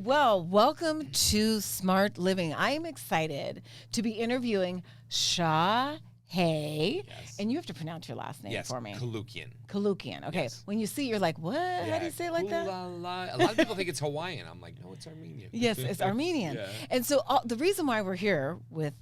Well, welcome to Smart Living. I am excited to be interviewing Shahe, and you have to pronounce your last name for me. Koulloukian. Koulloukian. Okay. Yes. When you see it, you're like, what? Yeah, How do you say it like that? A lot of people think it's Hawaiian. I'm like, no, it's Armenian. Yes, it's Armenian. Yeah. And so the reason why we're here with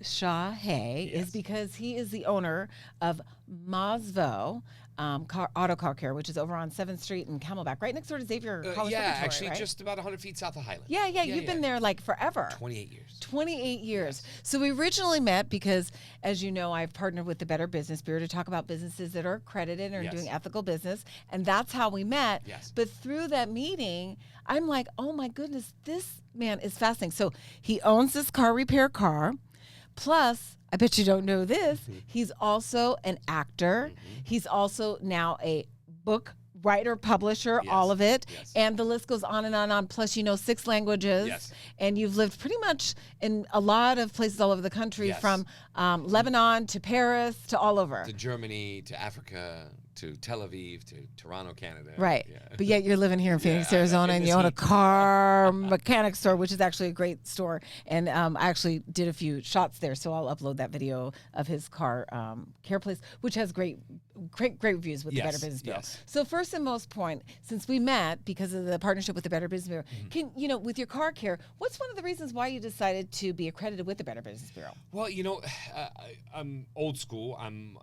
Shahe is because he is the owner of Mazvo Auto Car Care, which is over on 7th Street in Camelback, right next door to Xavier College Yeah, Preparatory, actually right? just about 100 feet south of Highland. Yeah, you've been there like forever. 28 years. 28 years. Yes. So we originally met because, as you know, I've partnered with the Better Business Bureau to talk about businesses that are accredited and are doing ethical business, and that's how we met. Yes. But through that meeting, I'm like, oh my goodness, this man is fascinating. So he owns this car repair car. Plus, I bet you don't know this, he's also an actor. He's also now a book writer, publisher, all of it. Yes. And the list goes on and on and on. Plus, you know 6 languages. Yes. And you've lived pretty much in a lot of places all over the country, from Lebanon to Paris to all over. To Germany, to Africa, to Tel Aviv, to Toronto, Canada. Right. Yeah. But yet you're living here in Phoenix, I- Arizona, in and this you own a heat. car mechanic store, which is actually a great store. And I actually did a few shots there, so I'll upload that video of his car care place, which has great reviews with the Better Business Bureau. Yes. So first and most point, since we met because of the partnership with the Better Business Bureau, with your car care, what's one of the reasons why you decided to be accredited with the Better Business Bureau? Well, I'm old school. I'm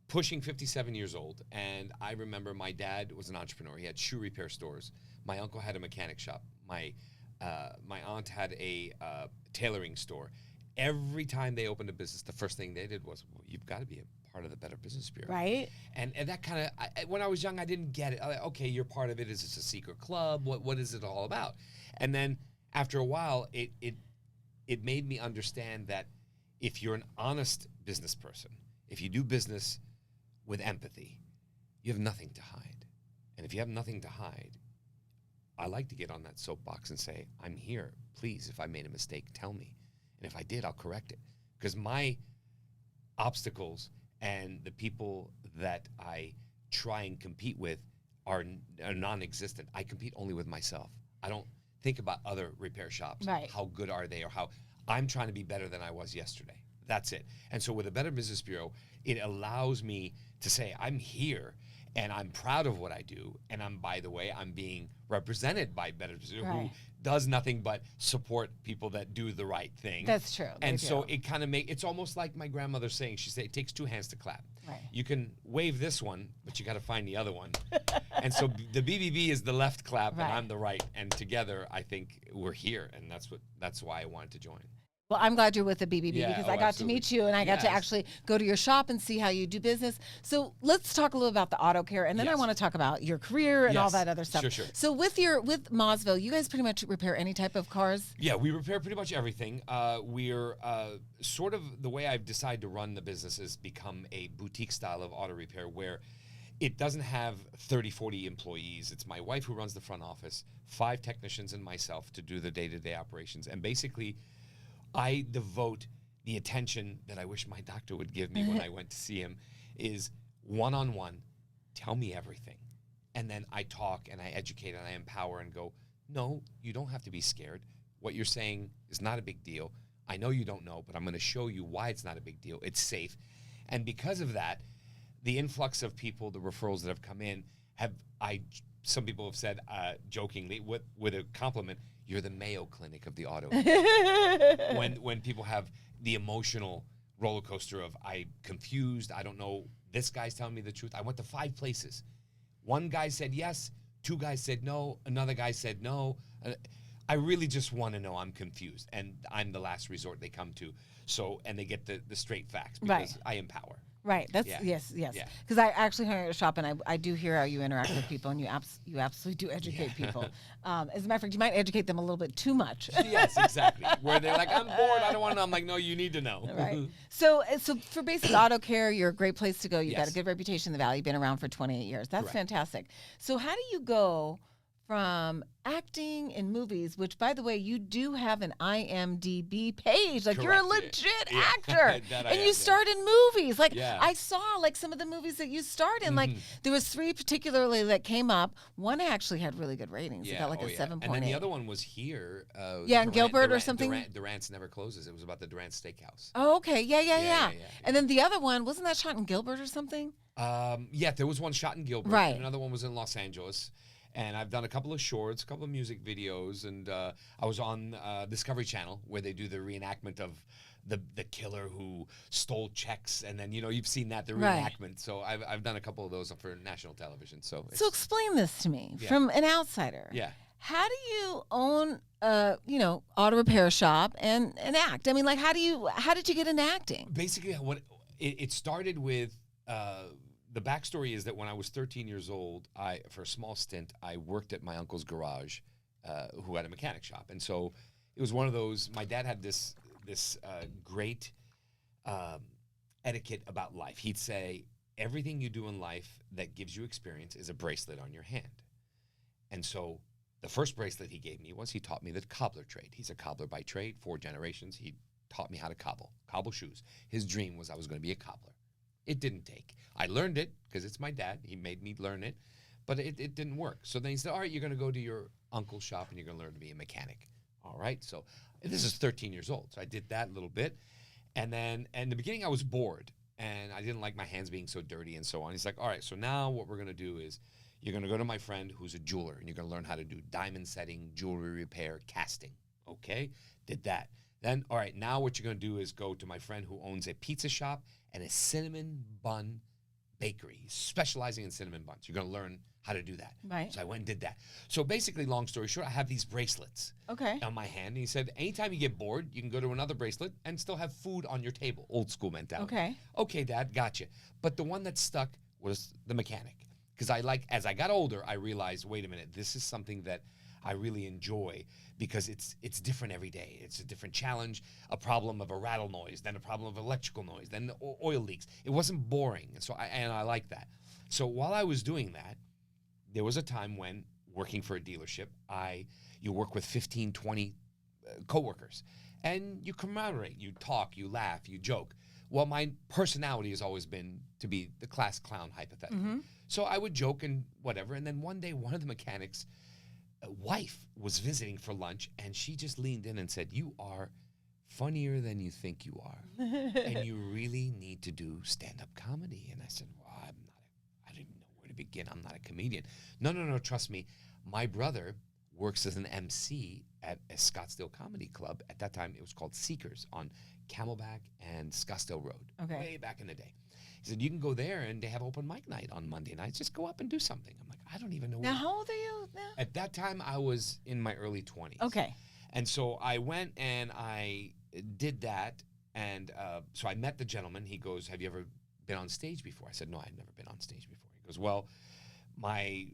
pushing 57 years old, and I remember my dad was an entrepreneur. He had shoe repair stores. My uncle had a mechanic shop. My aunt had a tailoring store. Every time they opened a business, the first thing they did was, well, you've got to be a part of the Better Business Bureau. Right. And that kind of, when I was young, I didn't get it. Okay, you're part of it. Is this a secret club? What is it all about? And then after a while, it made me understand that if you're an honest business person, if you do business with empathy, you have nothing to hide. And if you have nothing to hide, I like to get on that soapbox and say, I'm here. Please, if I made a mistake, tell me. And if I did, I'll correct it. Because my obstacles and the people that I try and compete with are non-existent. I compete only with myself. I don't think about other repair shops. Right. How good are they, or how I'm trying to be better than I was yesterday. That's it. And so with the Better Business Bureau, it allows me to say, I'm here and I'm proud of what I do. And by the way, I'm being represented by Better Business Bureau, who does nothing but support people that do the right thing. That's true. And so it kind of it's almost like my grandmother saying, she said, it takes 2 hands to clap. Right. You can wave this one, but you got to find the other one. And so the BBB is the left clap and I'm the right. And together, I think we're here. And that's why I wanted to join. Well, I'm glad you're with the BBB because I got to meet you and I got to actually go to your shop and see how you do business. So let's talk a little about the auto care, and then I want to talk about your career and all that other stuff. Sure. So with Mazvo, you guys pretty much repair any type of cars? Yeah, we repair pretty much everything. We're sort of, the way I've decided to run the business is become a boutique style of auto repair where it doesn't have 30, 40 employees. It's my wife who runs the front office, 5 technicians and myself to do the day-to-day operations. And basically, I devote the attention that I wish my doctor would give me when I went to see him is one-on-one, tell me everything. And then I talk and I educate and I empower and go, no, you don't have to be scared. What you're saying is not a big deal. I know you don't know, but I'm going to show you why it's not a big deal. It's safe. And because of that, the influx of people, the referrals that have come in, some people have said jokingly with a compliment, you're the Mayo Clinic of the auto. when people have the emotional roller coaster of I'm confused, I don't know, this guy's telling me the truth. I went to 5 places. 1 guy said yes, 2 guys said no, another guy said no. I really just want to know. I'm confused, and I'm the last resort they come to. So, and they get the straight facts because I empower. Right. That's yes. Because I actually hung at a shop, and I do hear how you interact with people, and you absolutely do educate people. As a matter of fact, you might educate them a little bit too much. Yes, exactly. Where they're like, I'm bored, I don't want to know. I'm like, no, you need to know. Right. So for basic auto care, you're a great place to go. You've got a good reputation in the Valley. You've been around for 28 years. That's fantastic. So how do you go from acting in movies, which, by the way, you do have an IMDb page. Like, you're a Correct, legit yeah. actor. That I And am, you yeah. starred in movies. Like, Yeah. I saw, like, some of the movies that you starred in. Like, there was 3 particularly that came up. One actually had really good ratings. It got, like, a 7.8. And then the other one was here. Yeah, in Gilbert or something? Durant's Never Closes. It was about the Durant Steakhouse. Oh, okay. Yeah. Yeah. And then the other one, wasn't that shot in Gilbert or something? Yeah, there was one shot in Gilbert. Right. And another one was in Los Angeles. And I've done a couple of shorts, a couple of music videos, and I was on Discovery Channel where they do the reenactment of the killer who stole checks, and then you've seen that, the reenactment. Right. So I've done a couple of those for national television. So explain this to me Yeah. from an outsider. Yeah. How do you own auto repair shop and act? I mean, like, how did you get into acting? Basically, what it started with. The backstory is that when I was 13 years old, for a small stint, I worked at my uncle's garage, who had a mechanic shop. And so it was one of those, my dad had this great etiquette about life. He'd say, everything you do in life that gives you experience is a bracelet on your hand. And so the first bracelet he gave me was he taught me the cobbler trade. He's a cobbler by trade, 4 generations. He taught me how to cobble shoes. His dream was I was going to be a cobbler. It didn't take. I learned it because it's my dad. He made me learn it, but it didn't work. So then he said, all right, you're going to go to your uncle's shop and you're going to learn to be a mechanic. All right. So this is 13 years old. So I did that a little bit. And then in the beginning, I was bored and I didn't like my hands being so dirty and so on. He's like, all right, so now what we're going to do is you're going to go to my friend who's a jeweler and you're going to learn how to do diamond setting, jewelry repair, casting. Okay. Did that. Then, all right, now what you're going to do is go to my friend who owns a pizza shop and a cinnamon bun bakery. He's specializing in cinnamon buns. You're going to learn how to do that. Right. So I went and did that. So basically, long story short, I have these bracelets on my hand. And he said, anytime you get bored, you can go to another bracelet and still have food on your table. Old school mentality. Okay. Okay, Dad, gotcha. But the one that stuck was the mechanic. Because as I got older, I realized, wait a minute, this is something that I really enjoy because it's different every day. It's a different challenge, a problem of a rattle noise, then a problem of electrical noise, then the oil leaks. It wasn't boring, and so I like that. So while I was doing that, there was a time when working for a dealership, you work with 15, 20 coworkers, and you camaraderie, you talk, you laugh, you joke. Well, my personality has always been to be the class clown, hypothetically. Mm-hmm. So I would joke and whatever, and then one day one of the mechanics' wife was visiting for lunch, and she just leaned in and said, you are funnier than you think you are, and you really need to do stand-up comedy. And I said, well, I don't even know where to begin. I'm not a comedian. No, trust me. My brother works as an MC at a Scottsdale comedy club. At that time, it was called Seekers on Camelback and Scottsdale Road, way back in the day. He said, you can go there, and they have open mic night on Monday nights. Just go up and do something. I'm like, I don't even know. Now, how old are you now? At that time, I was in my early 20s. Okay. And so I went and I did that. And so I met the gentleman. He goes, have you ever been on stage before? I said, no, I've never been on stage before. He goes, well, my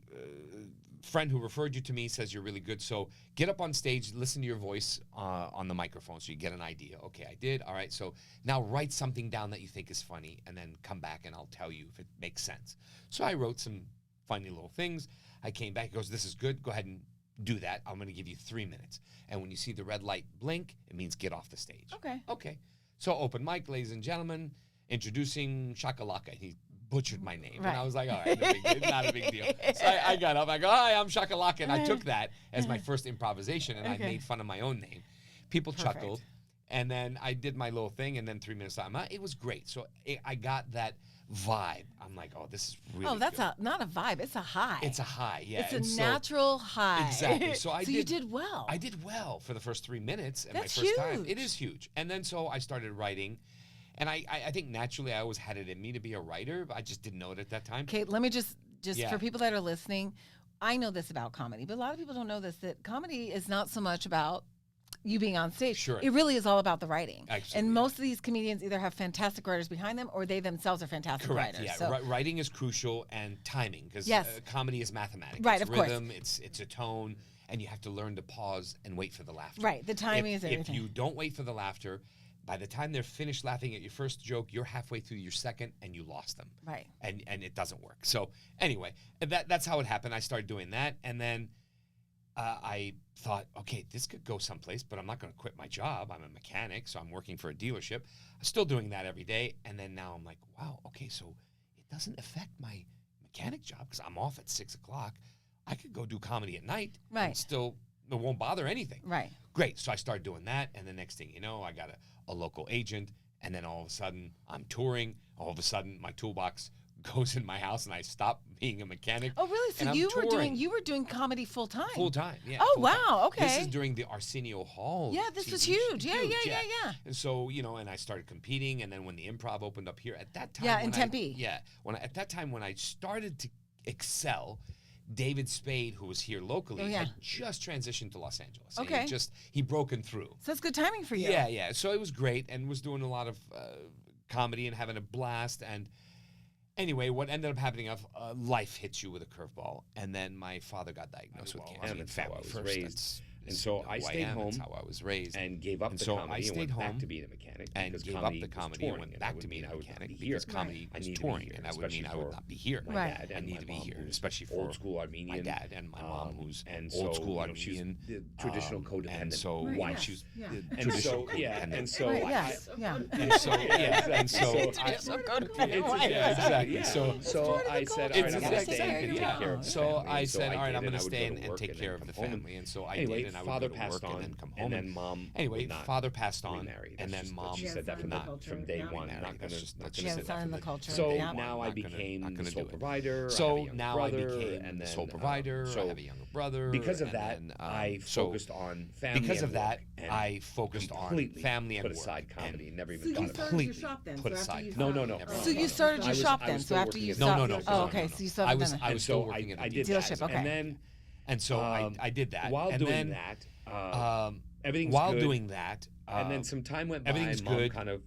friend who referred you to me says you're really good. So get up on stage, listen to your voice on the microphone so you get an idea. Okay, I did. All right. So now write something down that you think is funny and then come back and I'll tell you if it makes sense. So I wrote some funny little things. I came back. He goes, this is good. Go ahead and do that. I'm going to give you 3 minutes. And when you see the red light blink, it means get off the stage. Okay. So open mic, ladies and gentlemen, introducing Shahe Koulloukian. He butchered my name. Right. And I was like, all right, not a big deal. So I got up. I go, hi, I'm Shahe Koulloukian. I took that as my first improvisation, and I made fun of my own name. People chuckled. And then I did my little thing, and then 3 minutes time, it was great. So I got that vibe. I'm like, oh, this is really that's good. not a vibe. It's a high. It's a high, yeah. It's a natural high. Exactly. So you did well. I did well for the first 3 minutes. And That's my first huge. time. It is huge. And then so I started writing. And I think naturally I always had it in me to be a writer, but I just didn't know it at that time. Okay, let me just for people that are listening, I know this about comedy, but a lot of people don't know this, that comedy is not so much about you being on stage. Sure. It really is all about the writing. Absolutely. And most of these comedians either have fantastic writers behind them or they themselves are fantastic Correct. writers. Yeah, So, writing is crucial and timing because comedy is mathematics. Right, it's of course. rhythm, it's a tone, and you have to learn to pause and wait for the laughter. Right, the timing is everything. If you don't wait for the laughter, by the time they're finished laughing at your first joke, you're halfway through your second and you lost them. Right. And it doesn't work. So anyway, that's how it happened. I started doing that, and then I thought, okay, this could go someplace, but I'm not going to quit my job. I'm a mechanic, so I'm working for a dealership. I'm still doing that every day. And then now I'm like, wow, okay, so it doesn't affect my mechanic job because I'm off at 6 o'clock. I could go do comedy at night and still, it won't bother anything. Right. Great. So I started doing that. And the next thing you know, I got a local agent. And then all of a sudden, I'm touring. All of a sudden, my toolbox goes in my house, and I stop being a mechanic. Oh, really? So you were doing comedy full time? Full time, yeah. Oh, full time. wow. Okay. This is during the Arsenio Hall. Yeah, this TV was huge. Yeah. And so, and I started competing, and then when the Improv opened up here, at that time, in Tempe. At that time when I started to excel, David Spade, who was here locally, had just transitioned to Los Angeles. Okay. He broken through. So that's good timing for you. Yeah. So it was great, and was doing a lot of comedy and having a blast. And anyway, what ended up happening, life hits you with a curveball, and then my father got diagnosed with cancer. That's how I was raised. And so I stayed home. That's how I was raised. And gave up the comedy and went back to being a mechanic. And gave up the comedy and went back to being a mechanic because comedy was touring, and that would mean I would not be here. My dad I need to be here, especially for old school Armenian. My dad and my mom, who's old school Armenian. The traditional codependent. And so she was and so and so exactly. So I said, all right, I'm going to stay and take care of the family. So I said, all right, I'm going to stay and take care of the family. And so I did, and I would go to work and then come home. And then mom father passed on, and then mom. She said that from day one. Not going to sit in the culture. So now I became the sole provider. So now I became the sole provider. I have a younger brother. Because of that, I focused on family. Because of that, I focused on family and put aside comedy. Never even thought about it. it. Put aside. No. So you started your shop then. So after you stopped. No. Oh, okay. So you still I was still working at a dealership. Okay. And so I did that. While doing that, everything's while good. Doing that, and then some time went by. Everything's Mom good. Kind of,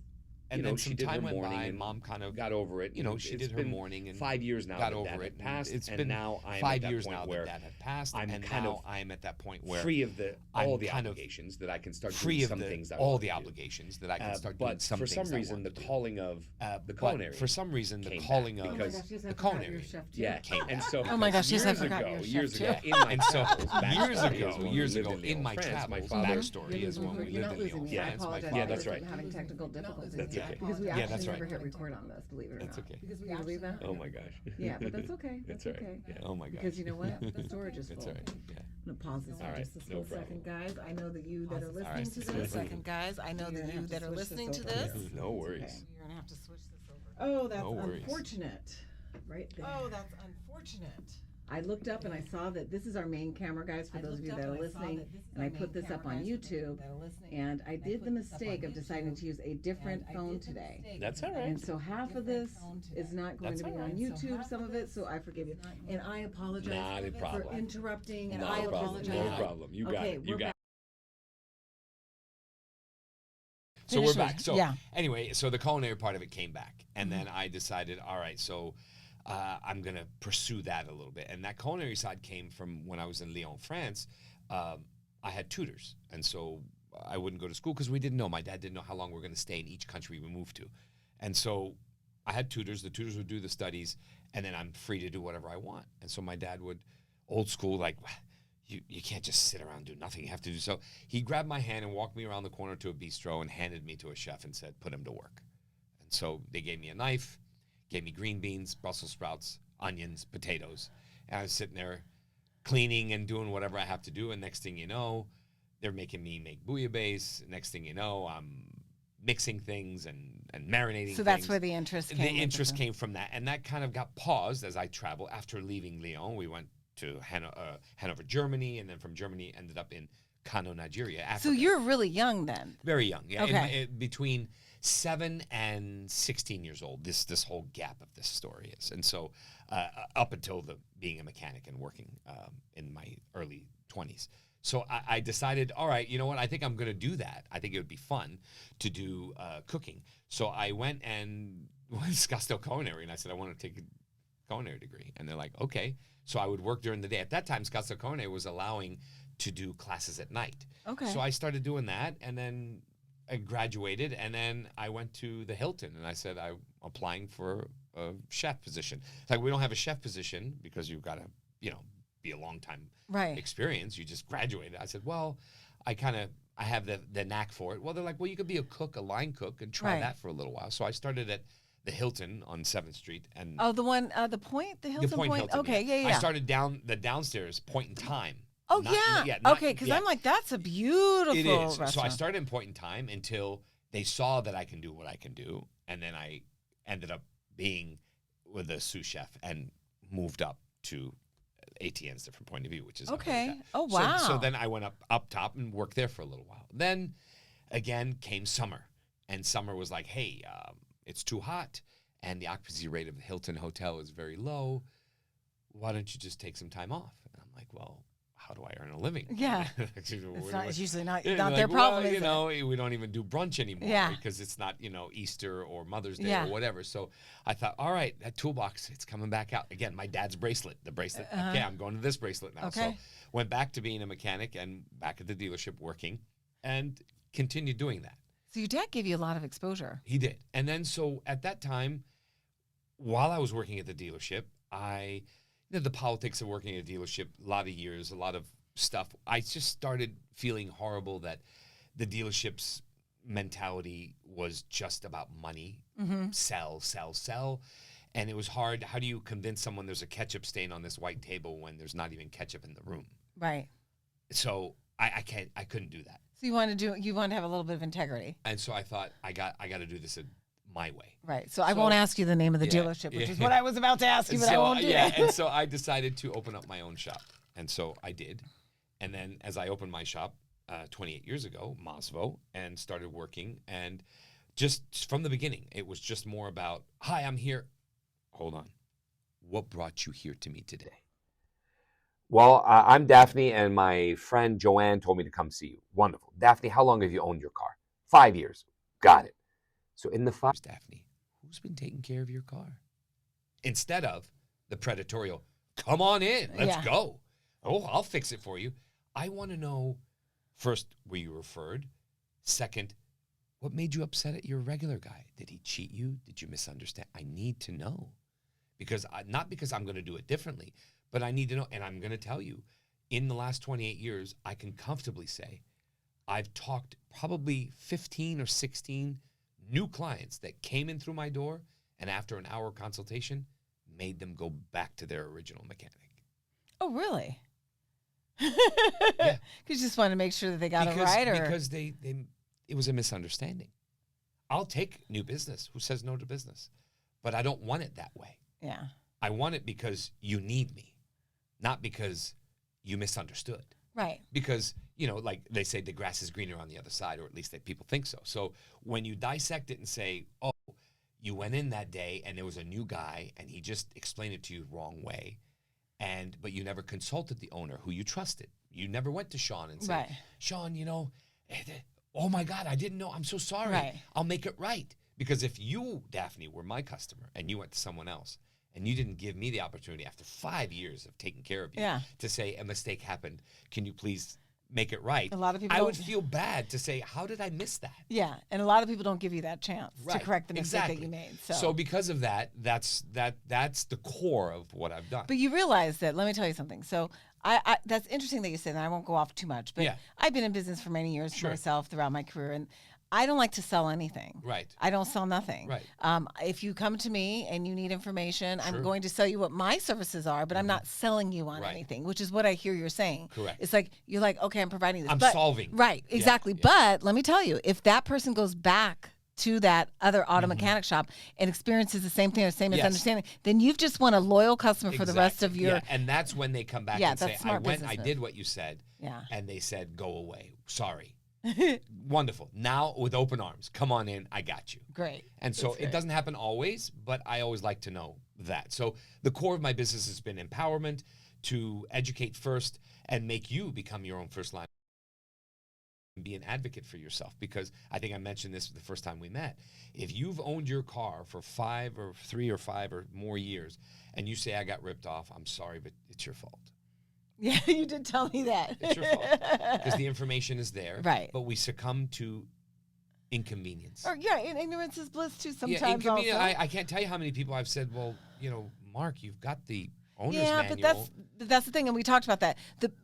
and then she some did time her went morning by, and mom kind of got over it. She did her morning and 5 years now. Got over it. Passed. It's and been now I'm 5 at years that point now where that had passed, I'm and kind now of I'm at that point where free of all the kind of obligations that I can start free doing of some things. all the obligations that I can start doing some for things. some reason, the calling of the but culinary. for some reason, the calling of the culinary. Yeah, and so oh my gosh, yes, I years forgot ago, your years chef ago, too. in my And so travels, years ago, in my travels, backstory is when we You're lived not in losing Lyon, me. I France. My apologize. Yeah, that's right. I'm having technical difficulties. That's okay. Because we Yeah, actually that's never right. hit record on this, believe it or That's not. okay. Because we believe that? Oh my gosh. Yeah, but that's okay. That's That's all okay. right. Yeah. Oh my gosh. Because you know what? The storage is full. That's all right. Yeah. I'm gonna pause this All for right, just a no split problem. second, guys. I know that you that are listening right, to just a this. Second, guys, I know You're that gonna you have to that are switch this listening to over. this. Yeah. No worries. You're gonna have to switch this over. Oh, that's No worries. unfortunate. Right there. Oh, that's unfortunate. I looked up and I saw that this is our main camera, guys, for those of you that are listening. And I put this up on YouTube. And I did the mistake of deciding to use a different phone today. That's all right. And so half of this is not going That's to be all on right. YouTube, some of it, so I forgive you. And I apologize Not a for problem. interrupting, and No I problem. apologize. No problem. You got Okay, it. You we're got back. So we're Finish back. it. So Yeah. anyway, so the culinary part of it came back, and then I decided, all right, so I'm gonna pursue that a little bit. And that culinary side came from when I was in Lyon, France. I had tutors, and so I wouldn't go to school because we didn't know. My dad didn't know how long we were going to stay in each country we moved to, and so I had tutors. The tutors would do the studies, and then I'm free to do whatever I want. And so my dad would, old school, like, you can't just sit around and do nothing. You have to do so. He grabbed my hand and walked me around the corner to a bistro and handed me to a chef and said, put him to work. And so they gave me a knife, gave me green beans, Brussels sprouts, onions, potatoes. And I was sitting there cleaning and doing whatever I have to do. And next thing you know, they're making me make bouillabaisse. Next thing you know, I'm mixing things and marinating So that's things. where the interest came. The interest came from that. And that kind of got paused as I traveled. After leaving Lyon, we went to Hanover, Germany, and then from Germany ended up in Kano, Nigeria, Africa. So you're really young then. Very young, yeah. Okay. Between 7 and 16 years old, this whole gap of this story is. And so up until being a mechanic and working in my early 20s. So I decided, all right, you know what? I think I'm going to do that. I think it would be fun to do cooking. So I went and went to Scottsdale Culinary, and I said, I want to take a culinary degree. And they're like, okay. So I would work during the day. At that time, Scottsdale Culinary was allowing to do classes at night. Okay. So I started doing that, and then I graduated, and then I went to the Hilton, and I said, I'm applying for a chef position. It's like, we don't have a chef position because you've got to, be a long time Right. experience. You just graduated. I said, well, I have the knack for it. Well, they're like, well, you could be a cook, a line cook, and try Right. that for a little while. So I started at the Hilton on 7th Street. And Oh, the one, the Point, the Hilton Point. Hilton, Okay, yeah. I started down the downstairs Point in Time. Oh, Not- yeah. not- Okay, because yeah. I'm like, that's a beautiful It is. restaurant. So I started in Point in Time until they saw that I can do what I can do. And then I ended up being with a sous chef and moved up to ATN's different point of view, which is Okay. America. Oh, So- wow. So then I went up top and worked there for a little while. Then again came summer. And summer was like, hey, it's too hot. And the occupancy rate of the Hilton Hotel is very low. Why don't you just take some time off? And I'm like, well, how do I earn a living? Yeah. It's usually not their like, problem, well, is it? we don't even do brunch anymore Yeah. because it's not, Easter or Mother's Day Yeah. or whatever. So I thought, all right, that toolbox, it's coming back out. Again, my dad's bracelet, the bracelet. Okay, I'm going to this bracelet now. Okay. So went back to being a mechanic and back at the dealership working and continued doing that. So your dad gave you a lot of exposure. He did. And then so at that time, while I was working at the dealership, the politics of working at a dealership, a lot of years, a lot of stuff, I just started feeling horrible that the dealership's mentality was just about money, sell, sell, sell. And it was hard. How do you convince someone there's a ketchup stain on this white table when there's not even ketchup in the room? Right. So I couldn't do that. So you want to have a little bit of integrity. And so I thought I got to do this my way. Right. So I won't ask you the name of the dealership, which is what I was about to ask you, but I won't do that. And so I decided to open up my own shop. And so I did. And then as I opened my shop 28 years ago, Mazvo, and started working, and just from the beginning, it was just more about, hi, I'm here. Hold on. What brought you here to me today? Well, I'm Daphne, and my friend Joanne told me to come see you. Wonderful. Daphne, how long have you owned your car? 5 years. Got it. So in the 5 years, Daphne, who's been taking care of your car? Instead of the predatorial, come on in, let's go. Oh, I'll fix it for you. I want to know, first, were you referred? Second, what made you upset at your regular guy? Did he cheat you? Did you misunderstand? I need to know. Not because I'm going to do it differently, but I need to know. And I'm going to tell you, in the last 28 years, I can comfortably say I've talked probably 15 or 16 new clients that came in through my door, and after an hour consultation, made them go back to their original mechanic. Oh, really? Yeah. Because you just want to make sure that they got it right, or because it was a misunderstanding. I'll take new business. Who says no to business? But I don't want it that way. yeah. I want it because you need me, not because you misunderstood. Right. Because, like they say, the grass is greener on the other side, or at least that people think so. So when you dissect it and say, oh, you went in that day and there was a new guy and he just explained it to you the wrong way, but you never consulted the owner who you trusted. You never went to Sean and said, Right. Sean, oh my God, I didn't know. I'm so sorry. Right. I'll make it right. Because if you, Daphne, were my customer and you went to someone else and you didn't give me the opportunity after 5 years of taking care of you to say a mistake happened, can you please make it right? A lot of people I would don't- feel bad to say, how did I miss that? Yeah, and a lot of people don't give you that chance to Right. correct the mistake Exactly. that you made. So because of that, that's the core of what I've done. But you realize that, let me tell you something. So I that's interesting that you said that. I won't go off too much, but Yeah. I've been in business for many years Sure. myself throughout my career, and I don't like to sell anything. Right. I don't sell nothing. Right. If you come to me and you need information, I'm Sure. going to sell you what my services are, but I'm not selling you on Right. anything, which is what I hear you're saying. Correct. It's like, you're like, okay, I'm providing this. I'm but, solving. Right, Yeah, exactly. yeah. But let me tell you, if that person goes back to that other auto mechanic shop and experiences the same thing or same Yes. misunderstanding, then you've just won a loyal customer for the rest of your... Yeah, and that's when they come back Yeah, and say, that's I smart went, business I move. did what you said, Yeah. and they said, go away. Sorry. Wonderful. Now with open arms, come on in. I got you. Great. And so That's it great. doesn't happen always, but I always like to know that. So the core of my business has been empowerment, to educate first and make you become your own first line and be an advocate for yourself. Because I think I mentioned this the first time we met. If you've owned your car for 3 or 5 or more years and you say, I got ripped off, I'm sorry, but it's your fault. Yeah, you did tell me that. It's your fault. Because the information is there. Right. But we succumb to inconvenience. Or, yeah, and ignorance is bliss too sometimes inconvenient. also. I can't tell you how many people I've said, well, Mark, you've got the owner's Yeah, manual. but that's the thing, and we talked about that.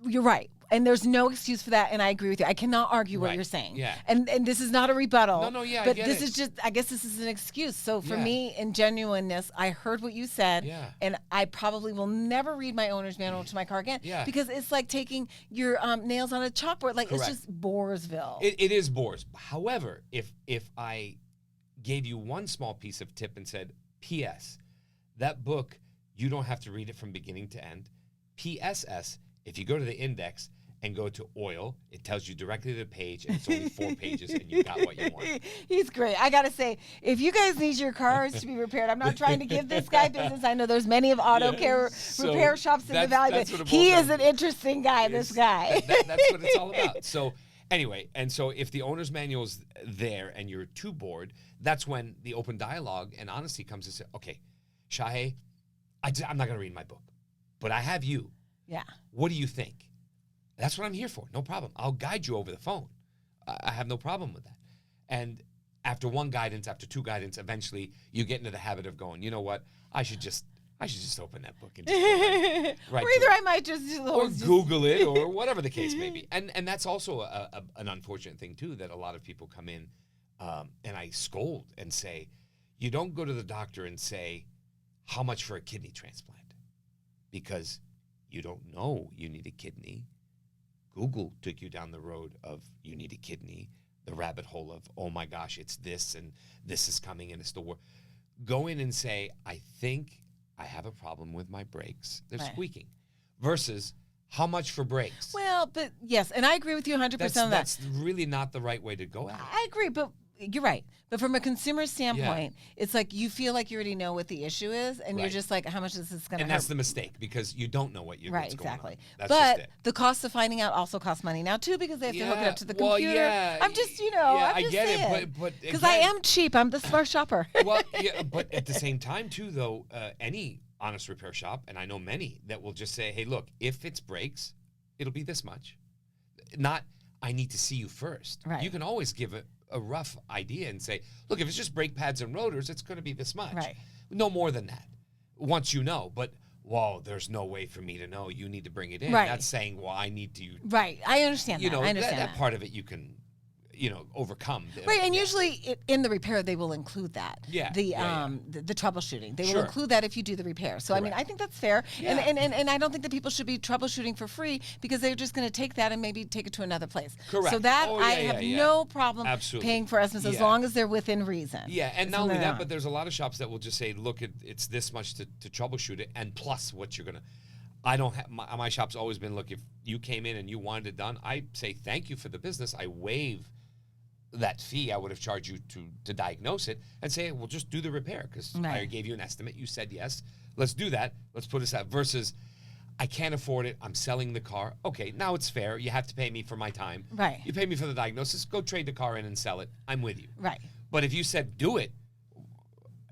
You're right, and there's no excuse for that, and I agree with you. I cannot argue what Right. you're saying. Yeah. And this is not a rebuttal. No, yeah, I but get this it. is just, I guess this is an excuse. So for Yeah. me, in genuineness, I heard what you said, Yeah. and I probably will never read my owner's manual to my car again. Yeah. Because it's like taking your nails on a chalkboard. Like Correct. it's just Boresville. It is bores. However, if I gave you one small piece of tip and said, P.S., that book, you don't have to read it from beginning to end. P.S.S., if you go to the index and go to oil, it tells you directly to the page, and it's only 4 pages, and you got what you want. He's great. I got to say, if you guys need your cars to be repaired, I'm not trying to give this guy business. I know there's many of auto care So repair shops in the valley, that's but what it he boils is down an interesting guy, this guy. That's what it's all about. So anyway, and so if the owner's manual's there and you're too bored, that's when the open dialogue and honesty comes to say, okay, Shahe, I'm not going to read my book, but I have you. Yeah. What do you think? That's what I'm here for. No problem. I'll guide you over the phone. I have no problem with that. And after one guidance, after two guidance, eventually you get into the habit of going, you know what? I should just open that book and just go right or to either it. I might just do the Or whole Google it, or whatever the case may be. And that's also an unfortunate thing too, that a lot of people come in and I scold and say, you don't go to the doctor and say, how much for a kidney transplant? Because you don't know you need a kidney. Google took you down the road of you need a kidney, the rabbit hole of, oh my gosh, it's this and this is coming and it's the worst. Go in and say, I think I have a problem with my brakes. They're Right. squeaking. Versus, how much for brakes? Well, but yes, and I agree with you 100% on that. That's really not the right way to go at it. I agree, but you're right. But from a consumer standpoint, it's like you feel like you already know what the issue is, and you're Right. just like, how much is this going to hurt? And that's the mistake, because you don't know what's Right, going on. exactly. That's But just it. the cost of finding out also costs money now too, because they have to hook it up to the well, computer. yeah, I'm just, yeah, I'm I just get saying. it, but Because I again- am cheap. I'm the smart shopper. Well, yeah, but at the same time too, though, any honest repair shop, and I know many that will just say, hey, look, if it's brakes, it'll be this much. Not, I need to see you first. Right. You can always give a rough idea and say, look, if it's just brake pads and rotors, it's going to be this much. Right. No more than that. Once you know, but, well, there's no way for me to know. You need to bring it in. Right. That's saying, well, I need to, Right. I understand you that. know, I understand that part of it you can, overcome. Right, and Yeah. usually in the repair they will include that. Yeah, The yeah. the troubleshooting. They will Sure. include that if you do the repair. So I mean, Correct. I think that's fair. Yeah. And I don't think that people should be troubleshooting for free, because they're just going to take that and maybe take it to another place. Correct. So that Oh, I yeah, have yeah. no problem Absolutely. paying for estimates as Yeah. long as they're within reason. Yeah, and not Isn't only that that, wrong? but there's a lot of shops that will just say, look, it's this much to troubleshoot it, and plus what you're going to. I don't have, my shop's always been, look, if you came in and you wanted it done, I say thank you for the business. I waive that fee I would have charged you to diagnose it, and say, well, just do the repair, because I Right. gave you an estimate. You said yes. Let's do that. Let's put this out. Versus, I can't afford it. I'm selling the car. Okay, now it's fair. You have to pay me for my time. Right. You pay me for the diagnosis. Go trade the car in and sell it. I'm with you. Right. But if you said do it,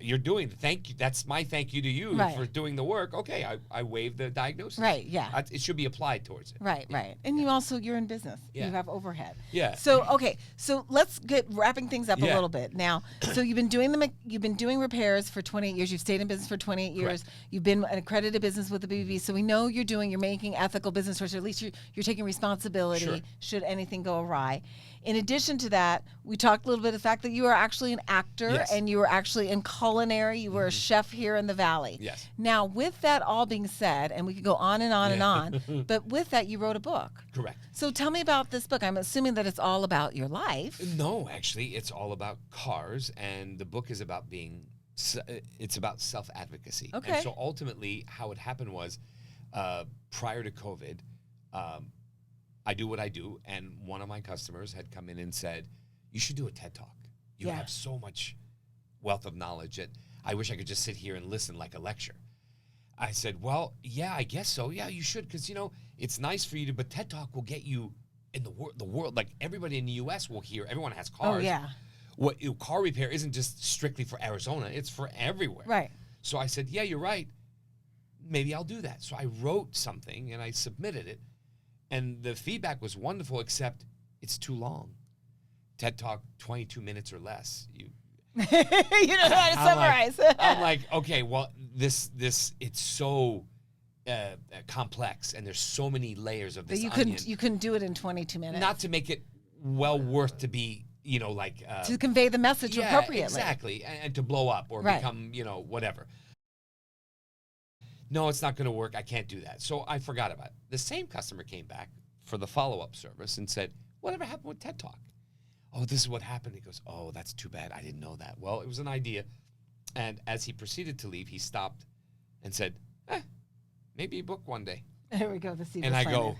you're doing thank you. That's my thank you to you Right. for doing the work. Okay, I waive the diagnosis. Right, yeah. It should be applied towards it. Right, right. And you're in business. Yeah. You have overhead. Yeah. So okay, so let's get wrapping things up a Yeah. little bit. Now, so you've been doing repairs for 28 years. You've stayed in business for 28 years. Correct. You've been an accredited business with the BBB. So we know you're making ethical business choices, or at least you're taking responsibility Sure. should anything go awry. In addition to that, we talked a little bit of the fact that you are actually an actor, Yes. and you were actually in culinary. You were a chef here in the Valley. Yes. Now, with that all being said, and we could go on and on and on, but with that, you wrote a book. Correct. So tell me about this book. I'm assuming that it's all about your life. No, actually, it's all about cars, and the book is about it's about self-advocacy. Okay. And so ultimately, how it happened was, prior to COVID, I do what I do, and one of my customers had come in and said, you should do a TED Talk. You Yeah. have so much wealth of knowledge that I wish I could just sit here and listen like a lecture. I said, well, yeah, I guess so. Yeah, you should, because, it's nice for you to, but TED Talk will get you in the world. Like, everybody in the U.S. will hear, everyone has cars. Oh, yeah. Car repair isn't just strictly for Arizona, it's for everywhere. Right. So I said, yeah, you're right. Maybe I'll do that. So I wrote something and I submitted it. And the feedback was wonderful, except it's too long. TED Talk, 22 minutes or less. You don't know how to summarize. I'm like, okay, well, this it's so complex, and there's so many layers of this But onion. you couldn't do it in 22 minutes. Not to make it well worth to be, like to convey the message appropriately. Exactly, and to blow up or become, whatever. No, it's not going to work. I can't do that. So I forgot about it. The same customer came back for the follow-up service and said, whatever happened with TED Talk? Oh, this is what happened. He goes, oh, that's too bad. I didn't know that. Well, it was an idea. And as he proceeded to leave, he stopped and said, maybe book one day. There we go. The seed And was I planted. go,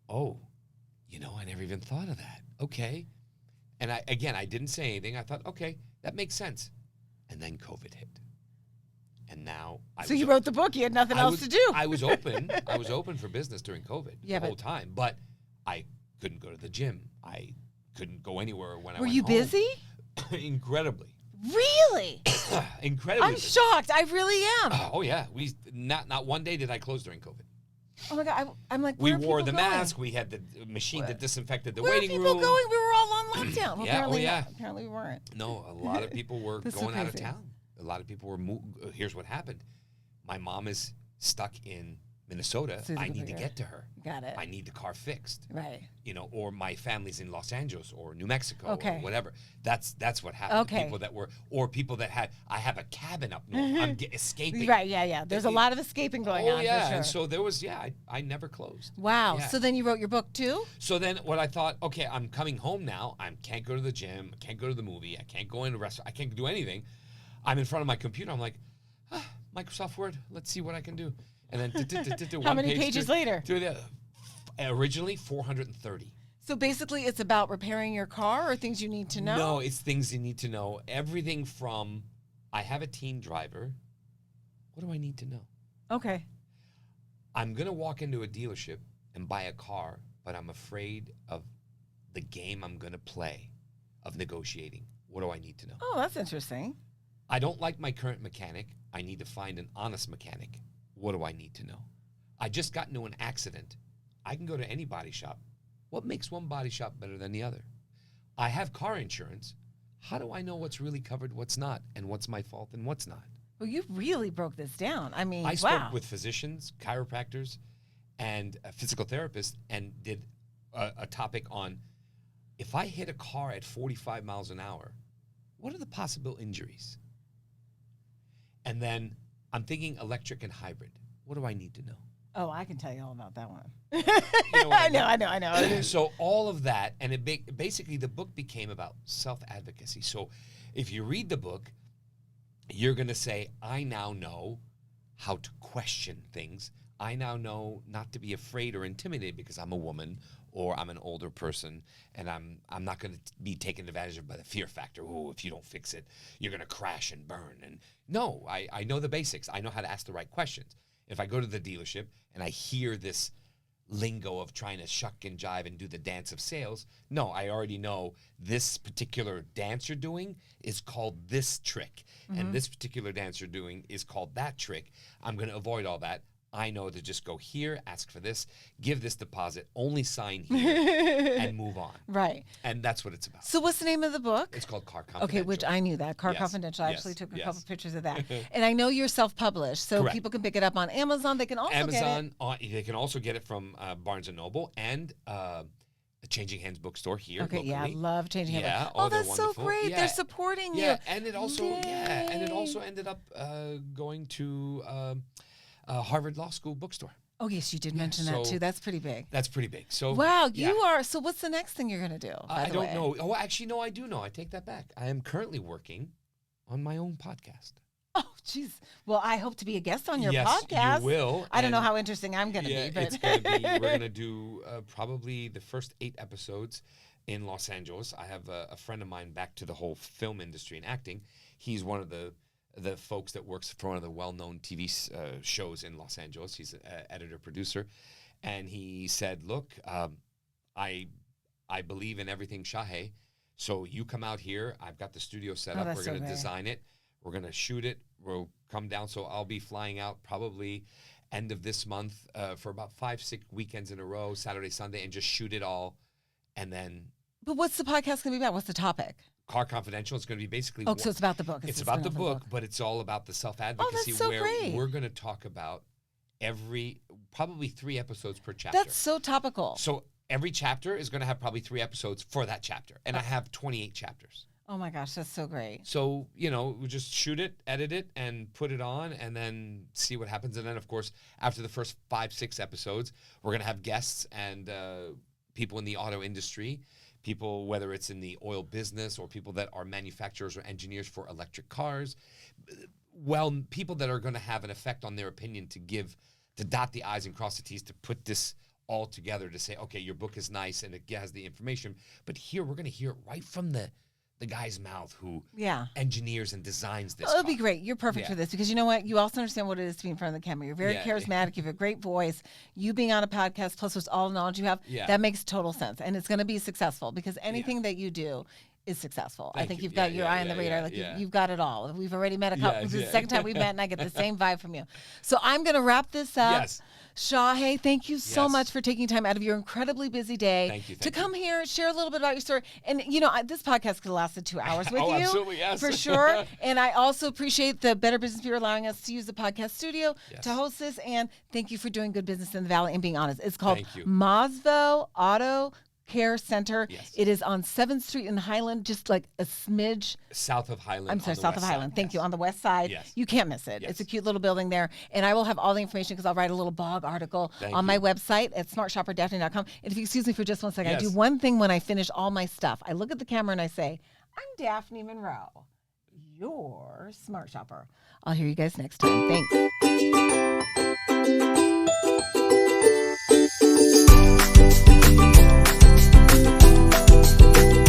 oh, I never even thought of that. Okay. And I didn't say anything. I thought, okay, that makes sense. And then COVID hit. And now So you wrote the book. You had nothing else to do. I was open. I was open for business during COVID the whole time. But I couldn't go to the gym. I couldn't go anywhere when I Were went you home. busy? Incredibly. Really? Incredibly I'm busy. shocked. I really am. Oh, yeah. We not one day did I close during COVID. Oh my God. I'm like, We where are wore people the going? mask. We had the machine that disinfected the Where are waiting people room. going? We were all on lockdown. Well, Yeah, apparently, yeah. not. Apparently we weren't. No, a lot of people were That's so going out of crazy. town. A lot of people were here's what happened. My mom is stuck in Minnesota. So I you need to go get to her. Got it. I need the car fixed. Right. Or my family's in Los Angeles or New Mexico Okay. or whatever. That's what happened. Okay. People that had, I have a cabin up north. I'm escaping. Right. Yeah. Yeah. There's a lot of escaping going on. yeah. For sure. And so there was, I never closed. Wow. Yeah. So then you wrote your book too? So then what I thought, okay, I'm coming home now. I can't go to the gym. I can't go to the movie. I can't go in a restaurant. I can't do anything. I'm in front of my computer. I'm like, Microsoft Word, let's see what I can do. And then How many pages later? Originally 430. So basically it's about repairing your car or things you need to know? No, it's things you need to know. Everything from, I have a teen driver. What do I need to know? Okay. I'm going to walk into a dealership and buy a car, but I'm afraid of the game I'm going to play of negotiating. What do I need to know? Oh, that's interesting. I don't like my current mechanic. I need to find an honest mechanic. What do I need to know? I just got into an accident. I can go to any body shop. What makes one body shop better than the other? I have car insurance. How do I know what's really covered, what's not, and what's my fault and what's not? Well, you really broke this down. I mean, I wow. spoke with physicians, chiropractors, and a physical therapist and did a topic on if I hit a car at 45 miles an hour, what are the possible injuries? And then I'm thinking electric and hybrid. What do I need to know? Oh, I can tell you all about that one. You know what I know. So all of that, and basically the book became about self-advocacy. So if you read the book, you're going to say, I now know how to question things. I now know not to be afraid or intimidated because I'm a woman or I'm an older person, and I'm not going to be taken advantage of by the fear factor. Oh, if you don't fix it, you're going to crash and burn. And no, I know the basics. I know how to ask the right questions. If I go to the dealership and I hear this lingo of trying to shuck and jive and do the dance of sales, no, I already know this particular dance you're doing is called this trick, and this particular dance you're doing is called that trick. I'm going to avoid all that. I know to just go here, ask for this, give this deposit, only sign here, and move on. Right. And that's what it's about. So what's the name of the book? It's called Car Confidential. Okay, which I knew that. Car Yes, Confidential. I yes, actually took a yes. couple pictures of that. And I know you're self-published, so Correct. people can pick it up on Amazon. They can also get it. Amazon, they can also get it from Barnes & Noble and Changing Hands bookstore here Okay, locally. yeah, I love Changing Hands. Yeah, Oh, they're that's so wonderful. great. Yeah. They're supporting you. Yeah, and it also Yay. ended up going to Harvard Law School bookstore. Oh, yes, you did mention that so- too. That's pretty big. That's pretty big. So Wow, yeah. you are. So what's the next thing you're going to do? By I the don't way? know. Oh, actually, no, I do know. I take that back. I am currently working on my own podcast. Oh, jeez. Well, I hope to be a guest on your Yes, podcast. you will. I don't know and- how interesting I'm going to Yeah, be, but it's going to be. We're going to do probably the first 8 episodes in Los Angeles. I have a friend of mine back to the whole film industry and acting. He's one of the folks that works for one of the well-known TV shows in Los Angeles. He's an editor-producer. And he said, look, I believe in everything Shahe. So you come out here. I've got the studio set Oh, up. that's We're so going to great. design it. We're going to shoot it. We'll come down. So I'll be flying out probably end of this month for about 5-6 weekends in a row, Saturday, Sunday, and just shoot it all. And then But what's the podcast going to be about? What's the topic? Car Confidential is going to be basically Oh, so it's about the book. it's a about the spin-off of book, but it's all about the self-advocacy so where great. we're going to talk about probably 3 episodes per chapter. That's so topical. So every chapter is going to have probably 3 episodes for that chapter. And I have 28 chapters. Oh my gosh, that's so great. So, we just shoot it, edit it, and put it on, and then see what happens. And then, of course, after the first 5-6 episodes, we're going to have guests and people in the auto industry, people, whether it's in the oil business or people that are manufacturers or engineers for electric cars. Well, people that are going to have an effect on their opinion to dot the I's and cross the T's, to put this all together to say, okay, your book is nice and it has the information, but here we're going to hear it right from the guy's mouth who engineers and designs this. It'll be great. You're perfect for this because you know what? You also understand what it is to be in front of the camera. You're very charismatic. You have a great voice. You being on a podcast, plus with all the knowledge you have, that makes total sense. And it's going to be successful because anything that you do is successful. I think you've got your eye on the radar. You've got it all. We've already met a couple. This is the second time we've met, and I get the same vibe from you. So I'm going to wrap this up. Yes. Shahe, thank you so much for taking time out of your incredibly busy day Thank you. to come here, share a little bit about your story. And, this podcast could have lasted 2 hours with you. Absolutely, yes. For sure. And I also appreciate the Better Business Bureau allowing us to use the podcast studio to host this. And thank you for doing good business in the Valley and being honest. It's called Mazvo Auto Care Center. Yes. It is on 7th Street in Highland, just like a smidge. South of Highland. I'm sorry, south of Highland. Thank you. On the west side. Yes. You can't miss it. Yes. It's a cute little building there. And I will have all the information because I'll write a little blog article on my website at smartshopperdaphne.com. And if you excuse me for just 1 second, I do one thing when I finish all my stuff. I look at the camera and I say, I'm Daphne Monroe, your smart shopper. I'll hear you guys next time. Thanks.